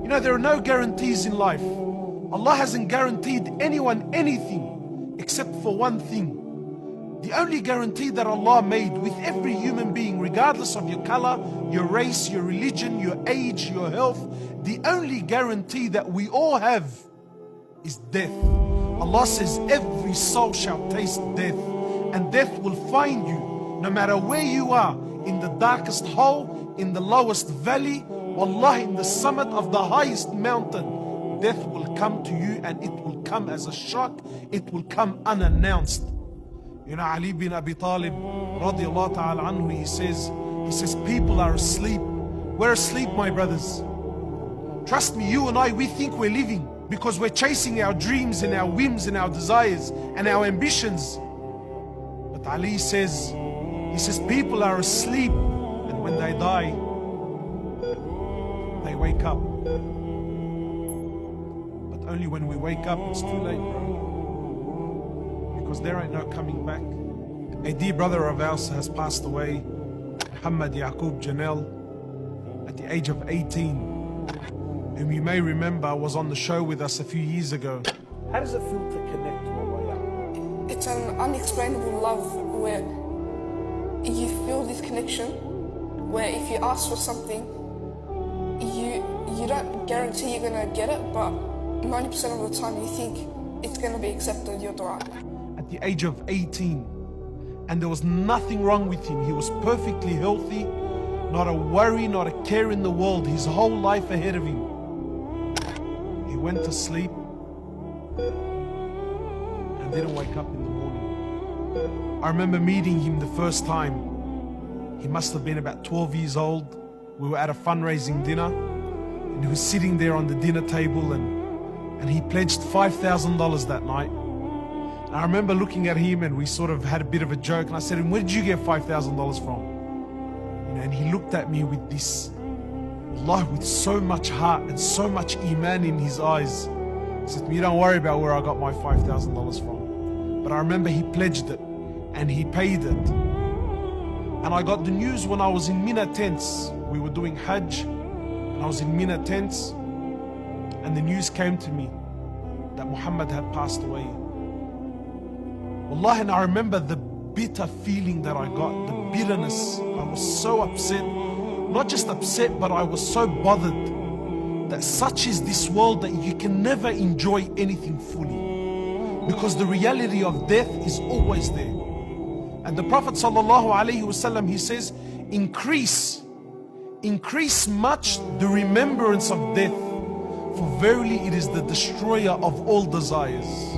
You know, there are no guarantees in life. Allah hasn't guaranteed anyone anything except for one thing. The only guarantee that Allah made with every human being, regardless of your color, your race, your religion, your age, your health, the only guarantee that we all have is death. Allah says every soul shall taste death, and death will find you no matter where you are, in the darkest hole, in the lowest valley, wallah, in the summit of the highest mountain. Death will come to you, and it will come as a shock. It will come unannounced. You know, Ali bin Abi Talib radiallahu ta'ala anhu, he says people are asleep. We're asleep, my brothers. Trust me, you and I, we think we're living because we're chasing our dreams and our whims and our desires and our ambitions. But Ali says, people are asleep, and when they die, they wake up. But only when we wake up, it's too late, bro. Because there ain't no coming back. A dear brother of ours has passed away, Muhammad Yaqub Janel, at the age of 18, whom you may remember was on the show with us a few years ago. How does it feel to connect to Allah? It's an unexplainable love where you feel this connection, where if you ask for something, you don't guarantee you're gonna get it, but 90% of the time you think it's gonna be accepted, your dua. At the age of 18, and there was nothing wrong with him. He was perfectly healthy, not a worry, not a care in the world, his whole life ahead of him. He went to sleep and didn't wake up in the morning. I remember meeting him the first time. He must have been about 12 years old. We were at a fundraising dinner, and he was sitting there on the dinner table, and he pledged $5,000 that night. I remember looking at him, and we sort of had a bit of a joke, and I said, where did you get $5,000 from? You know, and he looked at me with this, Allah, with so much heart and so much iman in his eyes. He said, you don't worry about where I got my $5,000 from. But I remember he pledged it, and he paid it. And I got the news when I was in Mina tents. We were doing Hajj, and I was in Mina tents, and the news came to me that Muhammad had passed away. Wallah, and I remember the bitter feeling that I got, the bitterness. I was so upset, not just upset, but I was so bothered that such is this world that you can never enjoy anything fully, because the reality of death is always there. And the Prophet ﷺ, he says, increase much the remembrance of death, for verily it is the destroyer of all desires.